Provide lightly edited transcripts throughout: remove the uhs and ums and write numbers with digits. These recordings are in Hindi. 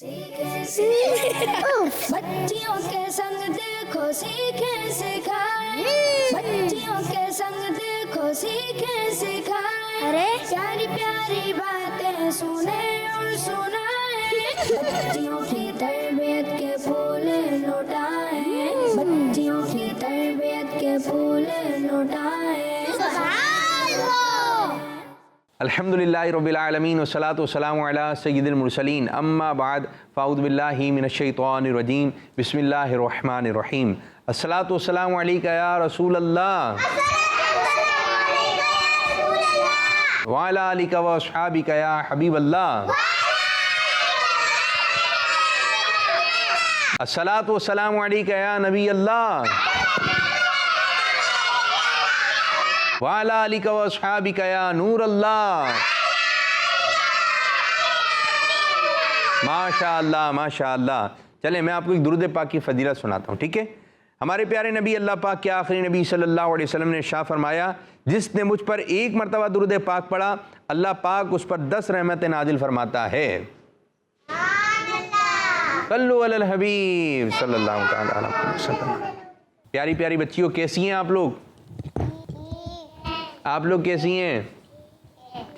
बच्चियों के संग देखो सीखे सिखाए, बच्चियों के संग देखो सीखे सिखाए, अरे प्यारी प्यारी बातें सुने और सुनाए, बच्चियों की तरबियत के फूल लुटाए, बच्चियों की तरबियत के फूल लुटाए। अल्हम्दुलिल्लाहि रब्बिल आलमीन वस्सलातु वस्सलामु अला सय्यिदिल मुरसलीन अम्मा बाद फ़अऊज़ु बिल्लाहि मिनश शैतानिर रजीम बिस्मिल्लाहिर रहमानिर रहीम अस्सलातु वस्सलामु अलैका या रसूल अल्लाह व अला आलिका व अस्हाबिका या हबीब अल्लाह अस्सलातु वस्सलामु अलैका या नबी अल्लाह वाला अलिका व अस्हाबिका या नूर अल्लाह। माशा अल्लाह माशा अल्लाह। चले मैं आपको एक दुरूद पाक की फजीलत सुनाता हूँ, ठीक है। हमारे प्यारे नबी अल्लाह पाक के आखिरी नबी सल्लल्लाहु अलैहि वसल्लम ने इरशाद फरमाया, जिसने मुझ पर एक मरतबा दुरूद पाक पढ़ा अल्लाह पाक उस पर 10 रहमतें नाजिल फरमाता है। सल्लु अलल हबीब सल्लल्लाहु तआला अलैहि वसल्लम। प्यारी प्यारी बच्चियों, कैसी हैं आप लोग? आप लोग कैसी हैं?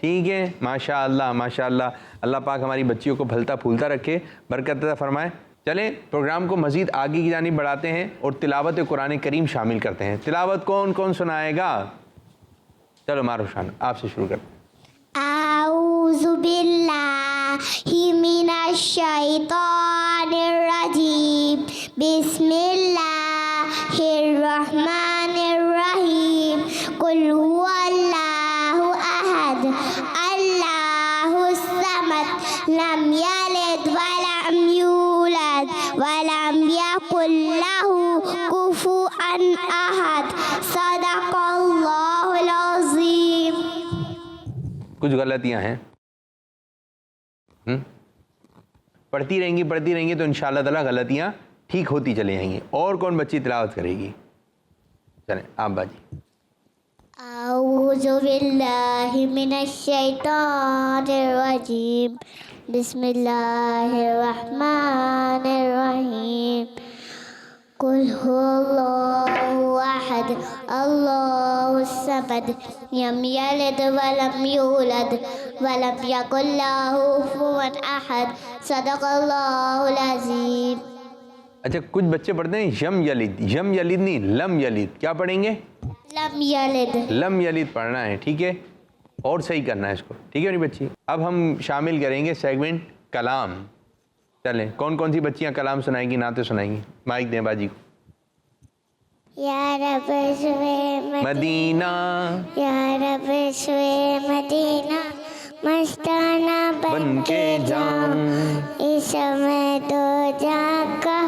ठीक है, माशाअल्लाह माशाअल्लाह। अल्लाह पाक हमारी बच्चियों को फलता फूलता रखे, बरकत अता फरमाए। चलें प्रोग्राम को मज़ीद आगे की जानिब बढ़ाते हैं और तिलावत कुरान करीम शामिल करते हैं। तिलावत कौन कौन सुनाएगा? चलो मारूशान आपसे शुरू करते हैं। आऊज़ु बिल्लाहि मिनश शैतानिर रजीम बिस्मिल्लाहिर रहमानिर रहीम कुल हुवल्लाहु अहद अल्लाहुस समद लम यलिद वलम यूलद वलम यकुल लहू कुफुअन अहद सदक़ल्लाहुल अज़ीम। कुछ गलतियां हैं, पढ़ती रहेंगी तो इंशाअल्लाह ताला गलतियां ठीक होती चली जाएंगी। और कौन बच्ची तिलावत करेगी? चलें आप बाजी। आऊज़ु बिल्लाहि मिनश शैतानिर रजीम बिस्मिल्लाहिर रहमानिर रहीम कुल हुवल्लाहु अहद अल्लाहुस समद लम यलिद वलम यूलद वलम यकुल लहू कुफुअन अहद सदक़ल्लाहुल अज़ीम। अच्छा, कुछ बच्चे पढ़ते हैं यम यलिद नहीं लम यलिद। क्या पढ़ेंगे? लम यलिद पढ़ना है, ठीक है, और सही करना है इसको, ठीक है मेरी बच्ची। अब हम शामिल करेंगे सेगमेंट कलाम। चलें कौन कौन सी बच्चियां कलाम सुनाएंगी, नाते सुनाएंगी? माइक दें बाजी को। या रब शुए मदीना या रब शुए मदीना मस्ताना बन के जाऊं, इस समय तो जाका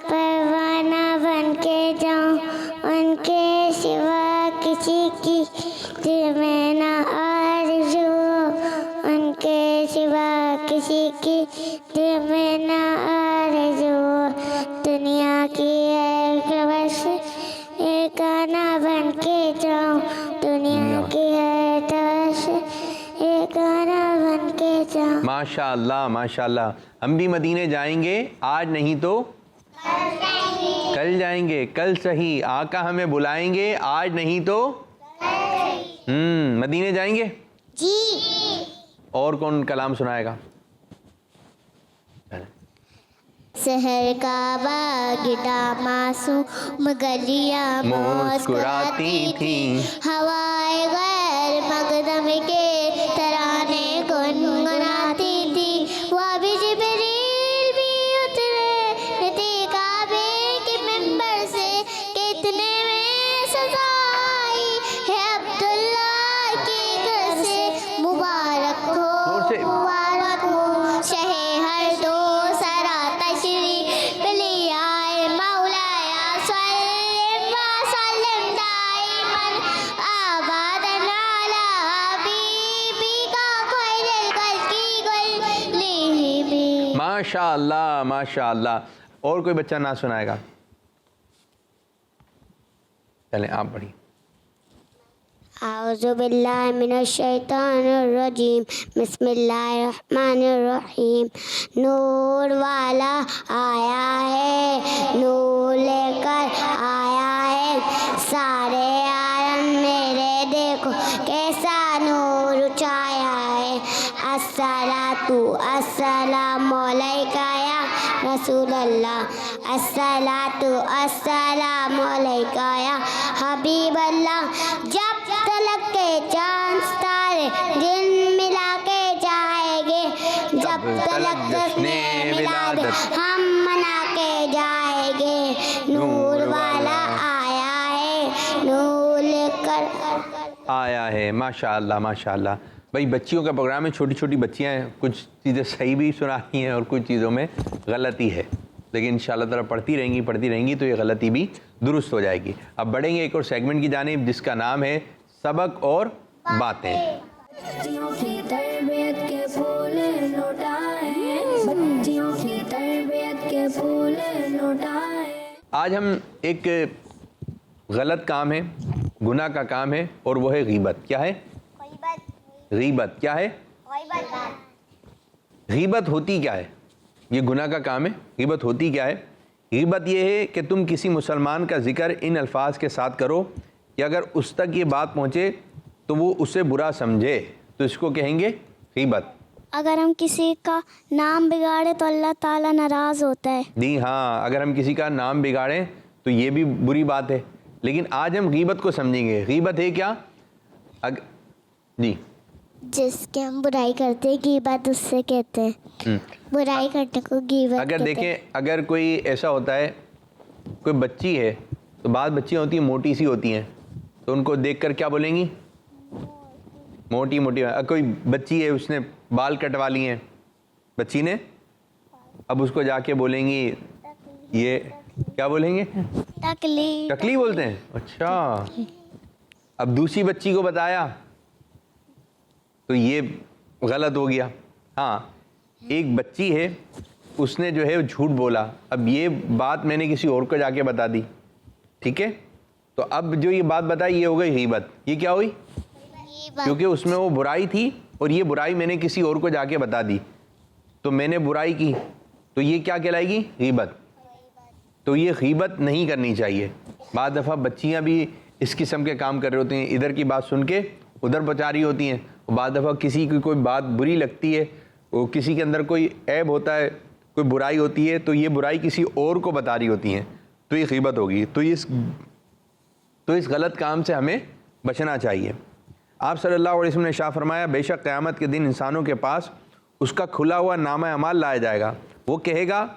परवाना बन के जाऊं, उनके सिवा किसी की दिल में ना आरज़ू, उनके सिवा किसी की दिल में ना आरज़ू, दुनिया की एक बस एक गाना बन के जाऊं, दुनिया की है तवस एक गाना बन के जाऊं। माशाअल्लाह माशाअल्लाह। हम भी मदीने जाएंगे, आज नहीं तो कल जाएंगे, कल सही। आका हमें बुलाएंगे, आज नहीं तो मदीने जाएंगे जी। और कौन कलाम सुनाएगा? शहर का बागिटा मासूम गलियां मुस्कुराती थी, हवाएं गैर मकदम के तराने गुनगुनाती थी, वह भी जिब्रील भी उतरे थे काबे के मिंबर से, कितने में सजाई है अब्दुल्ला के घर से, मुबारक हो मुबारक हो शहे हर दो सरा तशरीफ ले आए, मौलाया सल्लिम व सल्लिम दाइमन आबादन अला हबीबिका खैरुल खल्क़ि कुल्लिहिम। माशाअल्लाह माशाअल्लाह। और कोई बच्चा ना सुनाएगा? चलें आप पढ़िए। आऊज़ु बिल्लाहि मिनश शैतानिर रजीम बिस्मिल्लाहिर रहमानिर रहीम। नूर वाला आया है, नूर लेकर आया है, सारे आलम मेरे देखो कैसा नूर उठाया है। अस्सलातु अस्सलामु अलैका या रसूल अल्लाह, अस्सलातु अस्सलामु अलैका या हबीब अल्लाह। जब तलक के चांद तारे दिन मिला के जाएंगे, जब तलक जश्ने मिलादत हम मना के जाएंगे। नूर वाला आया है, नूर लेकर आया है। माशाअल्लाह माशाअल्लाह। भाई बच्चियों का प्रोग्राम है, छोटी छोटी बच्चियाँ हैं, कुछ चीज़ें सही भी सुना रही हैं और कुछ चीज़ों में गलती है, लेकिन इंशाअल्लाह ताला पढ़ती रहेंगी तो ये गलती भी दुरुस्त हो जाएगी। अब बढ़ेंगे एक और सेगमेंट की जानिब जिसका नाम है सबक और बातें। बच्चियों की तरबियत के फूल लुटाए, बच्चियों की तरबियत के फूल लुटाए। आज हम एक गलत काम है, गुनाह का काम है, और वो है गीबत। क्या है? गीबत। क्या है? गीबत होती क्या है? ये गुनाह का काम है। गीबत होती क्या है? गीबत ये है कि तुम किसी मुसलमान का जिक्र इन अल्फाज के साथ करो कि अगर उस तक ये बात पहुँचे तो वो उसे बुरा समझे, तो इसको कहेंगे गीबत। अगर हम किसी का नाम बिगाड़े तो अल्लाह ताला नाराज़ होता है। जी हाँ, अगर हम किसी का नाम बिगाड़ें तो ये भी बुरी बात है, लेकिन आज हम गीबत को समझेंगे। गीबत है क्या? जी, जिसके हम बुराई करते हैं गीबत उससे कहते हैं। बुराई करने को गीबत अगर कहते हैं। देखें, अगर कोई ऐसा होता है, कोई बच्ची है, तो बाद बच्चियाँ होती हैं मोटी सी होती हैं, तो उनको देखकर क्या बोलेंगी? मोटी मोटी। कोई बच्ची है उसने बाल कटवा लिए हैं बच्ची ने, अब उसको जाके बोलेंगी, ये क्या बोलेंगे? टकली। टकली बोलते हैं। अच्छा, अब दूसरी बच्ची को बताया तो ये गलत हो गया। हाँ, एक बच्ची है, उसने जो है झूठ बोला, अब ये बात मैंने किसी और को जाके बता दी, ठीक है, तो अब जो ये बात बताई ये हो गई गीबत। ये क्या हुई? क्योंकि उसमें वो बुराई थी और ये बुराई मैंने किसी और को जाके बता दी, तो मैंने बुराई की, तो ये क्या कहलाएगी? गीबत। तो ये गीबत नहीं करनी चाहिए। बाद दफ़ा बच्चियाँ भी इस किस्म के काम कर रहे होते हैं, इधर की बात सुन के उधर बचा रही होती हैं, और बाद दफ़ा किसी की कोई बात बुरी लगती है, वो किसी के अंदर कोई ऐब होता है, कोई बुराई होती है, तो ये बुराई किसी और को बता रही होती हैं, तो ये गीबत होगी। तो इस गलत काम से हमें बचना चाहिए। आप सल्लल्लाहु अलैहि वसल्लम ने इरशाद फरमाया, बेशक क़यामत के दिन इंसानों के पास उसका खुला हुआ नामा अमाल लाया जाएगा। वो कहेगा,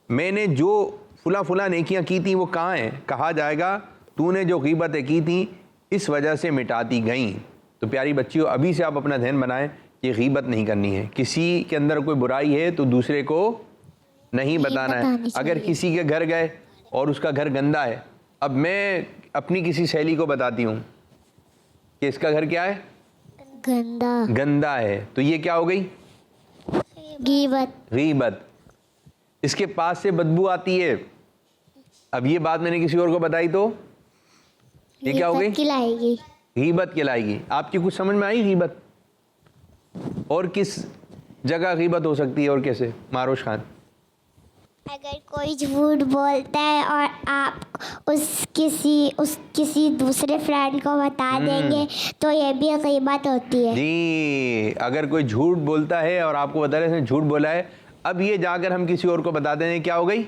मैंने जो फुला नेकियां की थी वो कहाँ हैं? कहा जाएगा, तूने जो गीबतें की थी इस वजह से मिटाती गईं। तो प्यारी बच्चियों, अभी से आप अपना ध्यान बनाएं कि गीबत नहीं करनी है। किसी के अंदर कोई बुराई है तो दूसरे को नहीं बताना है। अगर किसी के घर गए और उसका घर गंदा है, अब मैं अपनी किसी सहेली को बताती हूँ कि इसका घर क्या है? गंदा है, तो ये क्या हो गई? गीबत। इसके पास से बदबू आती है, अब ये बात मैंने किसी और को बताई तो ये क्या हो गई? गीबत कहलाएगी। आपकी कुछ समझ में आई गीबत? और किस जगह गीबत हो सकती है और कैसे? मारोश खान। अगर कोई झूठ बोलता है और आप किसी दूसरे फ्रेंड को बता देंगे तो ये भी गीबत होती है। जी, अगर कोई झूठ बोलता है और आपको बता रहे हैं झूठ बोला है, अब ये जाकर हम किसी और को बता दें, क्या हो गई?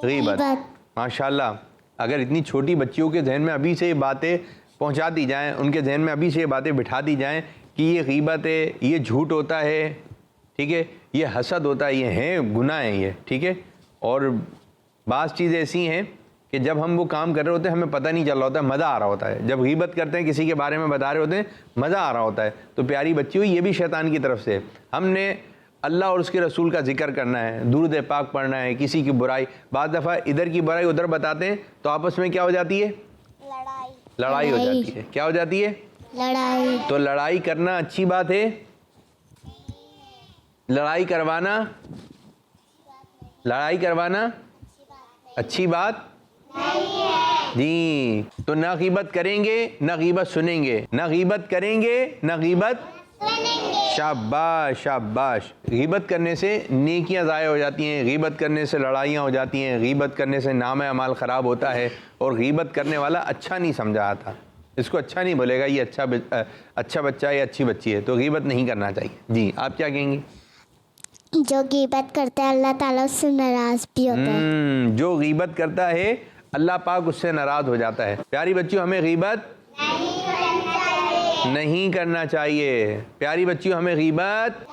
गीबत। माशाल्लाह, अगर इतनी छोटी बच्चियों के जहन में अभी से ये बातें पहुंचा दी जाएं, उनके जहन में अभी से ये बातें बिठा दी जाएं कि ये गीबत है, ये झूठ होता है, ठीक है, ये हसद होता है, ये है गुनाह है ये, ठीक है। और बाज़ चीज़ें ऐसी हैं कि जब हम वो काम कर रहे होते हैं हमें पता नहीं चल रहा होता है, मज़ा आ रहा होता है। जब गीबत करते हैं, किसी के बारे में बता रहे होते हैं, मज़ा आ रहा होता है। तो प्यारी बच्चियों, ये भी शैतान की तरफ से, हमने अल्लाह और उसके रसूल का जिक्र करना है, दुरूद पाक पढ़ना है, किसी की बुराई, बाद दफ़ा इधर की बुराई उधर बताते हैं तो आपस में क्या हो जाती है? लड़ाई हो जाती है। क्या हो जाती है? लड़ाई। तो लड़ाई करना अच्छी बात है? लड़ाई करवाना अच्छी बात नहीं है। जी, तो ना गीबत करेंगे ना गीबत सुनेंगे, ना गीबत करेंगे ना गीबत। शाबाश शाबाश। गीबत करने से नेकियां ज़ाया हो जाती हैं, गीबत करने से लड़ाइयाँ हो जाती हैं, गीबत करने से नाम अमाल ख़राब होता है, और गीबत करने वाला अच्छा नहीं समझा आता, इसको अच्छा नहीं बोलेगा ये अच्छा बच्चा है या अच्छी बच्ची है, तो गीबत नहीं करना चाहिए। जी, आप क्या कहेंगी? जो गीबत करता है अल्लाह ताला उससे नाराज भी होता है। जो गीबत करता है अल्लाह पाक उससे नाराज़ हो जाता है। प्यारी बच्चियों, हमें गीबत नहीं करना चाहिए। प्यारी बच्चियों, हमें गीबत,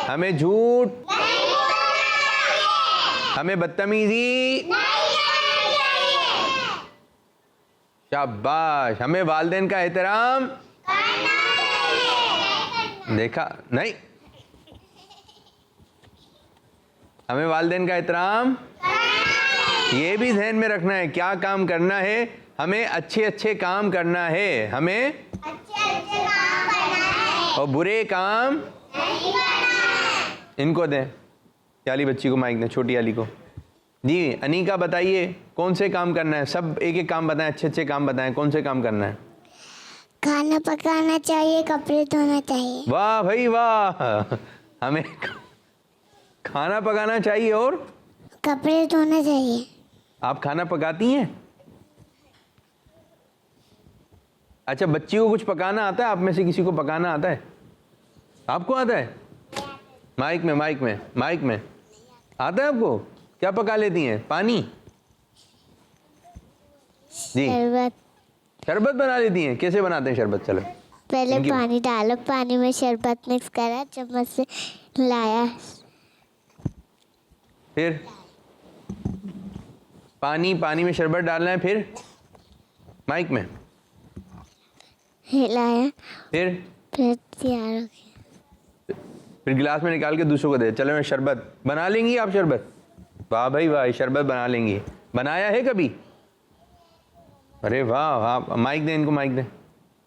हमें झूठ, हमें बदतमीजी, शाबाश, हमें वालिदैन का एहतराम देखा नहीं, हमें वालिदैन का एहतराम ये भी ध्यान में रखना है। क्या काम करना है? हमें अच्छे अच्छे काम करना है, हमें अच्छे काम करना है और बुरे काम नहीं करना। इनको दें, वाली बच्ची को माइक दें, छोटी वाली को। जी, अनीका बताइए कौन से काम करना है? सब एक एक काम बताएं, अच्छे अच्छे काम बताएं, कौन से काम करना है? खाना पकाना चाहिए, कपड़े धोना चाहिए। वाह भाई वाह, हमें खाना पकाना चाहिए और कपड़े धोना चाहिए। आप खाना पकाती हैं? अच्छा, बच्ची को कुछ पकाना आता है? आप में से किसी को पकाना आता है? आपको आता है? माइक में माइक में माइक में आता है आपको? क्या पका लेती हैं? पानी? जी, शरबत बना लेती हैं। कैसे बनाते हैं शरबत? चलो, पहले पानी डालो, पानी में शरबत मिक्स करा, चम्मच से लाया, फिर पानी में शरबत डालना है, फिर माइक में हिलाया, फिर तैयार हो गया। फिर गिलास में निकाल के दूसरों को दे। चलो, मैं शरबत बना लेंगी आप? शरबत, वाह भाई वाह, शरबत बना लेंगी। बनाया है कभी? अरे वाह, आप माइक दें इनको, माइक दें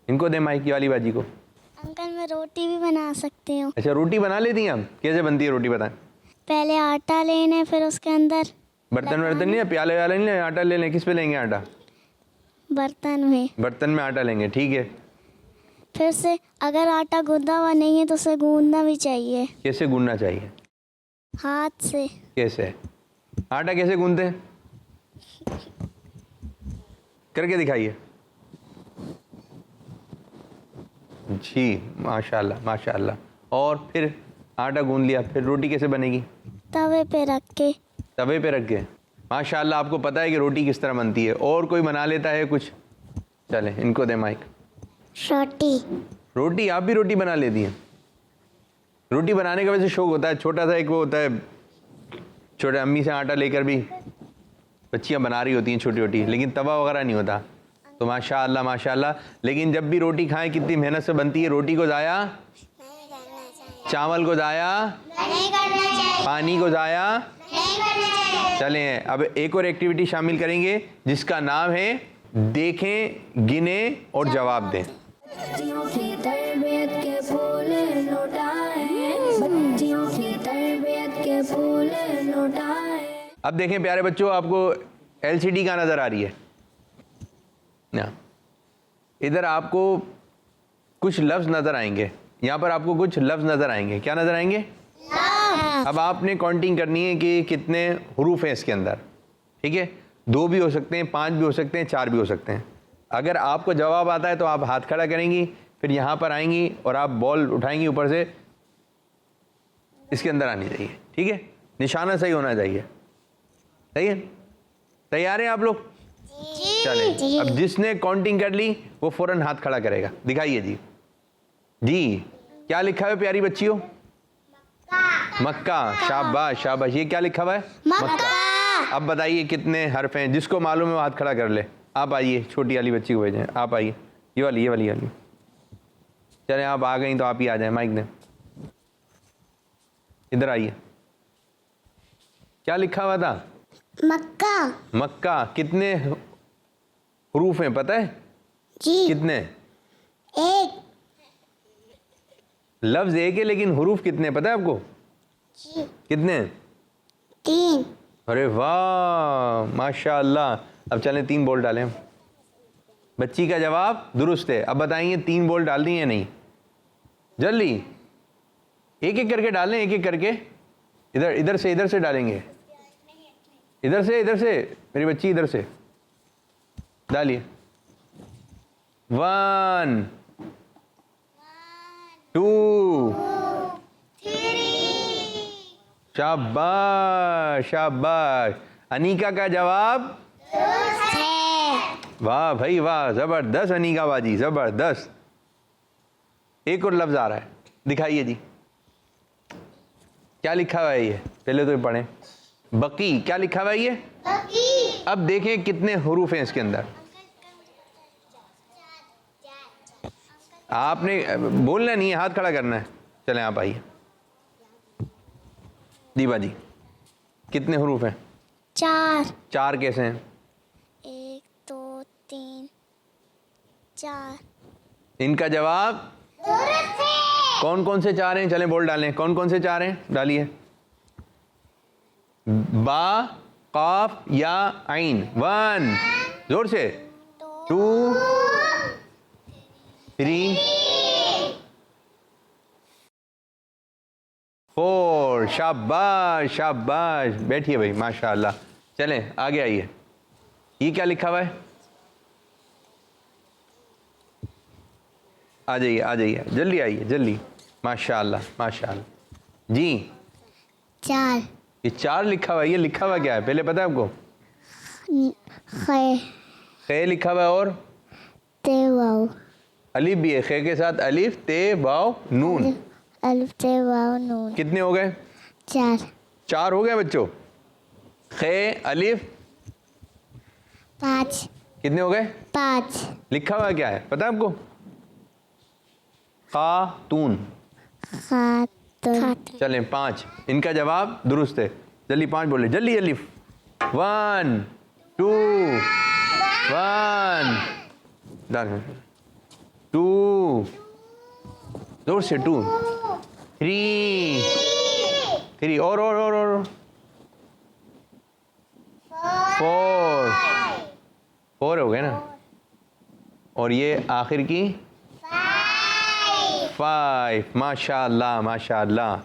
इनको, दें माइक वाली बाजी को। अंकल, मैं रोटी भी बना सकती हूँ। अच्छा, रोटी बना लेती हैं आप? कैसे बनती है रोटी बताएं? पहले आटा लेना, फिर उसके अंदर बर्तन नहीं है, प्याले वाले नहीं, आटा ले लें। किस पे लेंगे आटा? बर्तन में। बर्तन में आटा लेंगे, ठीक है। फिर से अगर आटा गूंदा हुआ नहीं है तो उसे गूंदना भी चाहिए। कैसे गूंदना चाहिए? हाथ से। कैसे? आटा कैसे गूंदते हैं? करके दिखाइए। जी, माशाल्लाह माशाल्लाह। और फिर आटा गूंद लिया, फिर रोटी कैसे बनेगी? तवे पे रख के। तवे पे रख के, माशाल्लाह। आपको पता है कि रोटी किस तरह बनती है। और कोई बना लेता है कुछ? चले, इनको दे माइक। रोटी आप भी रोटी बना लेती हैं? रोटी बनाने का वैसे शौक होता है, छोटा सा एक वो होता है, छोटे अम्मी से आटा लेकर भी बच्चियाँ बना रही होती हैं छोटी छोटी, लेकिन तवा वगैरह नहीं होता। तो माशाअल्लाह माशाअल्लाह। लेकिन जब भी रोटी खाएं कितनी मेहनत से बनती है। रोटी को ज़ाया, चावल को ज़ाया नहीं करना चाहिए, पानी को ज़ाया नहीं करना चाहिए। चलें, अब एक और एक्टिविटी शामिल करेंगे जिसका नाम है देखें, गिने और जवाब दें। बच्चियों की तरबियत के फूल लौटाए, बच्चियों की तरबियत के फूल लौटाए। अब देखें प्यारे बच्चों, आपको LCD का नज़र आ रही है ना? इधर आपको कुछ लफ्ज़ नज़र आएंगे, यहाँ पर आपको कुछ लफ्ज़ नज़र आएंगे। क्या नज़र आएंगे? अब आपने काउंटिंग करनी है कि कितने हरूफ हैं इसके अंदर, ठीक है? 2 भी हो सकते हैं, 5 भी हो सकते हैं, 4 भी हो सकते हैं। अगर आपको जवाब आता है तो आप हाथ खड़ा करेंगी, फिर यहाँ पर आएंगी और आप बॉल उठाएंगी ऊपर से, इसके अंदर आनी चाहिए, ठीक है? निशाना सही होना चाहिए, सही है? तैयार हैं आप लोग? चलें, अब जिसने काउंटिंग कर ली वो फौरन हाथ खड़ा करेगा। दिखाइए जी। जी, क्या लिखा है प्यारी बच्चियों? मक्का। शाबाश शाबाश। ये क्या लिखा हुआ है? मक्का। अब बताइए कितने हर्फ हैं? जिसको मालूम है वो हाथ खड़ा कर ले। आप आइए, छोटी वाली बच्ची को भेजें, आप आइए। ये वाली चलें, आप आ गई तो आप ही आ जाएं, माइक दें। इधर आइए। क्या लिखा हुआ था? मक्का। मक्का। कितने हरूफ हैं पता है? जी। कितने? एक। लफ्ज एक है लेकिन हरूफ कितने पता है आपको? जी। कितने? 3। अरे वाह माशाअल्लाह। अब चलें 3 बॉल डालें। बच्ची का जवाब दुरुस्त है। अब बताएंगे 3 बॉल डाल दी या नहीं? जल्दी एक एक करके डालें, एक एक करके। इधर से डालेंगे, इधर से मेरी बच्ची इधर से डालिए। 1 2 शाबाश शाबाश। अनीका का जवाब वाह भाई वाह, जबरदस्त अनीका बाजी, जबरदस्त। एक और लफ्ज आ रहा है, दिखाइए जी। क्या लिखा हुआ है ये? पहले तो ये पढ़ें। बकी, क्या लिखा हुआ है ये? बकी। अब देखें कितने हुरूफ हैं इसके अंदर। आपने बोलना नहीं है, हाथ खड़ा करना है। चलें आप आइए। दीवा जी, कितने हुरूफ हैं? 4। 4 कैसे हैं? 1 2 3 4। इनका जवाब कौन कौन से 4 हैं? चलें बोल डालें। कौन कौन से 4 हैं? डालिए। बा, काफ या आइन। 1 जोर से, 2 3 4। शाबाश शाबाश। बैठिए भाई, माशाअल्लाह। चलें आगे आइए। ये क्या लिखा हुआ है? आ जाइए जल्दी आइए जल्दी। माशाअल्लाह माशाअल्लाह जी। 4। ये 4 लिखा हुआ है। ये लिखा हुआ क्या है पहले पता है आपको? खे खे लिखा हुआ है और ते वाव। अलिफ भी है, खे के साथ अलिफ ते वाव नून। अलिफ ते वाव नून। कितने हो गए? 4। 4 हो गए बच्चों। खे अलिफ 5। कितने हो गए? 5। लिखा हुआ क्या है पता है आपको? खातून। खातून। चलें 5। इनका जवाब दुरुस्त है। जल्दी 5 बोले, जल्दी जल्दी। 1 2 1 2 जोर से 2 3 और 4 हो गए ना। और ये आखिर की 5। माशाअल्लाह माशाअल्लाह।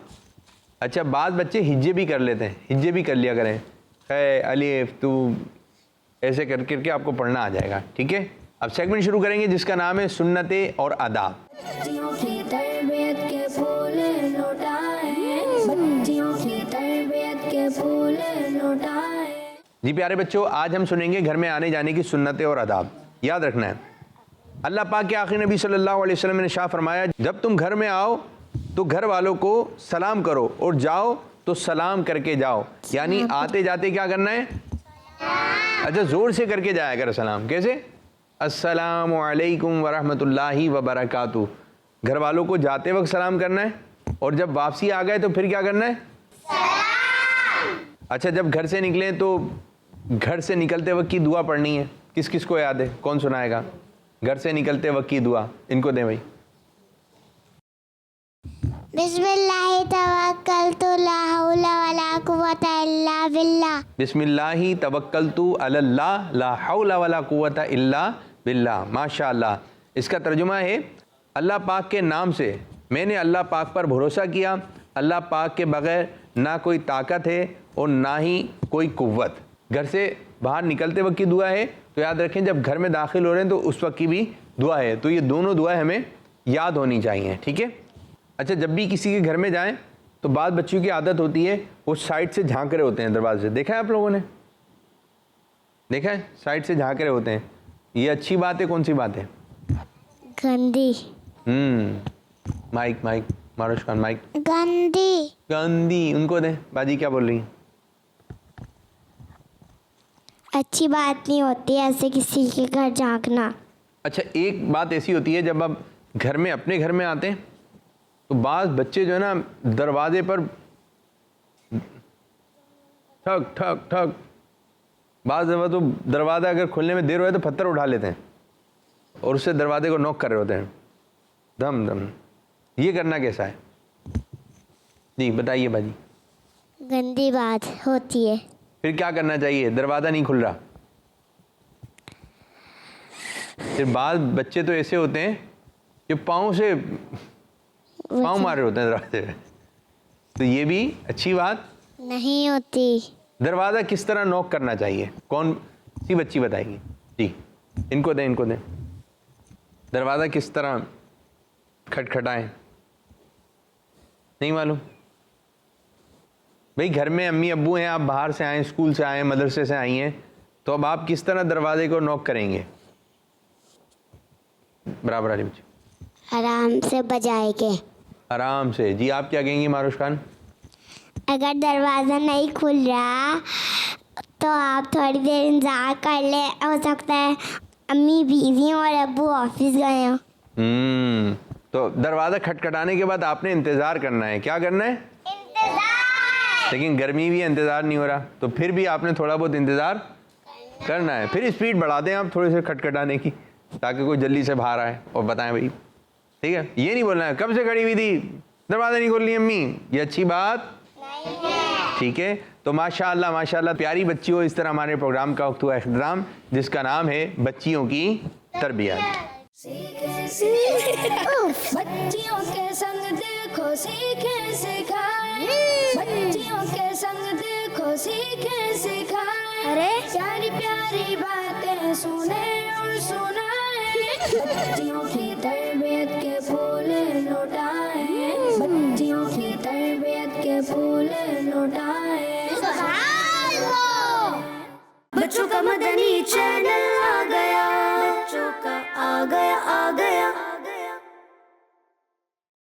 अच्छा, बाद बच्चे हिज्जे भी कर लेते हैं, हिज्जे भी कर लिया करें। है अलिफ तू ऐसे कर करके आपको पढ़ना आ जाएगा। ठीक है, अब सेगमेंट शुरू करेंगे जिसका नाम है सुन्नते और आदाब। बच्चियों की तरबियत के फूल लौटाए, बच्चियों की तरबियत के फूल लौटाए। जी प्यारे बच्चों, आज हम सुनेंगे घर में आने जाने की सुन्नतें और आदाब। याद रखना है, अल्लाह पाक के आखिरी नबी सल्लल्लाहु अलैहि वसल्लम ने शाह फरमाया, जब तुम घर में आओ तो घर वालों को सलाम करो और जाओ तो सलाम करके जाओ। यानी आते जाते क्या करना है? अच्छा, जोर से करके जाया करो सलाम। कैसे? अस्सलामु अलैकुम वरहमतुल्लाहि वबरकातुहू। घर वालों को जाते वक्त सलाम करना है और जब वापसी आ गए तो फिर क्या करना है? सलाम। अच्छा, जब घर से निकले तो घर से निकलते वक्त की दुआ पढ़नी है। किस किस को याद है? कौन सुनाएगा घर से निकलते वक्त की दुआ? इनको दें भाई। बिस्मिल्लाहि तवक्कलतु ला हौला वला कुव्वता इल्ला बिल्लाह। बिस्मिल्लाहि तवक्कलतु अलल्लाह ला हौला वला कुव्वता इल्ला बिल्लाह। माशाअल्लाह। इसका तर्जुमा है, अल्लाह पाक के नाम से मैंने अल्लाह पाक पर भरोसा किया। अल्लाह पाक के बगैर ना कोई ताकत है और ना ही कोई कुव्वत। घर से बाहर निकलते वक्त की दुआ है, तो याद रखें जब घर में दाखिल हो रहे हैं तो उस वक्त की भी दुआ है। तो ये दोनों दुआएं हमें याद होनी चाहिए। ठीक है। अच्छा, जब भी किसी के घर में जाएं तो बाद बच्चों की आदत होती है वो साइड से झांक रहे होते हैं दरवाजे से। देखा है आप लोगों ने? देखा है? साइड से झांक रहे होते हैं। ये अच्छी बात है? कौन सी बात है? गंदी। माइक माइक मारुश खान माइक। गंदी। गंदी उनको दे। बाजी क्या बोल रही है? अच्छी बात नहीं होती ऐसे किसी के घर झांकना। अच्छा, एक बात ऐसी होती है जब आप घर में अपने घर में आते हैं तो बाज़ बच्चे जो है ना दरवाजे पर ठक ठक ठक, बाज़ दफ़ा तो दरवाज़ा अगर खुलने में देर हो तो पत्थर उठा लेते हैं और उससे दरवाजे को नॉक कर रहे होते हैं धम धम। ये करना कैसा है जी? बताइए बाजी। गंदी बात होती है। फिर क्या करना चाहिए? दरवाज़ा नहीं खुल रहा, फिर बाद बच्चे तो ऐसे होते हैं कि पाँव मार रहे होते हैं दरवाजे पे, तो ये भी अच्छी बात नहीं होती। दरवाज़ा किस तरह नॉक करना चाहिए, कौन सी बच्ची बताएगी? जी, इनको दें। दरवाज़ा किस तरह खटखटाएं? नहीं मालूम? भाई घर में अम्मी अब्बू हैं, आप बाहर से आए, स्कूल से आए, मदरसे से आई हैं, तो अब आप किस तरह दरवाजे को नॉक करेंगे? बराबर वाली बच्ची। आराम से बजाए के। आराम से। जी, आप क्या कहेंगी मारुश खान? अगर दरवाज़ा नहीं खुल रहा तो आप थोड़ी देर इंतज़ार कर ले, हो सकता है अम्मी बिजी और अब्बू ऑफिस गए हो। तो दरवाज़ा खटखटाने के बाद आपने इंतज़ार करना है। क्या करना है? इंतज़ार। लेकिन गर्मी भी है, इंतज़ार नहीं हो रहा, तो फिर भी आपने थोड़ा बहुत इंतज़ार करना है। फिर स्पीड बढ़ा दें आप थोड़े से खटखटाने की, ताकि कोई जल्दी से बाहर आए और बताएं भाई। ठीक है, ये नहीं बोलना है कब से खड़ी हुई थी, दरवाज़ा नहीं खोल रही अम्मी, ये अच्छी बात नहीं है। ठीक है, तो माशाल्लाह प्यारी बच्ची हो, इस तरह हमारे प्रोग्राम का वक्त हुआ इख्तिताम, जिसका नाम है बच्चियों की तरबियत। बच्चियों के संग देखो सीखे सिखाए, बच्चियों के संग देखो सीखे सिखाए, अरे प्यारी प्यारी बातें सुने और सुनाए, बच्चियों की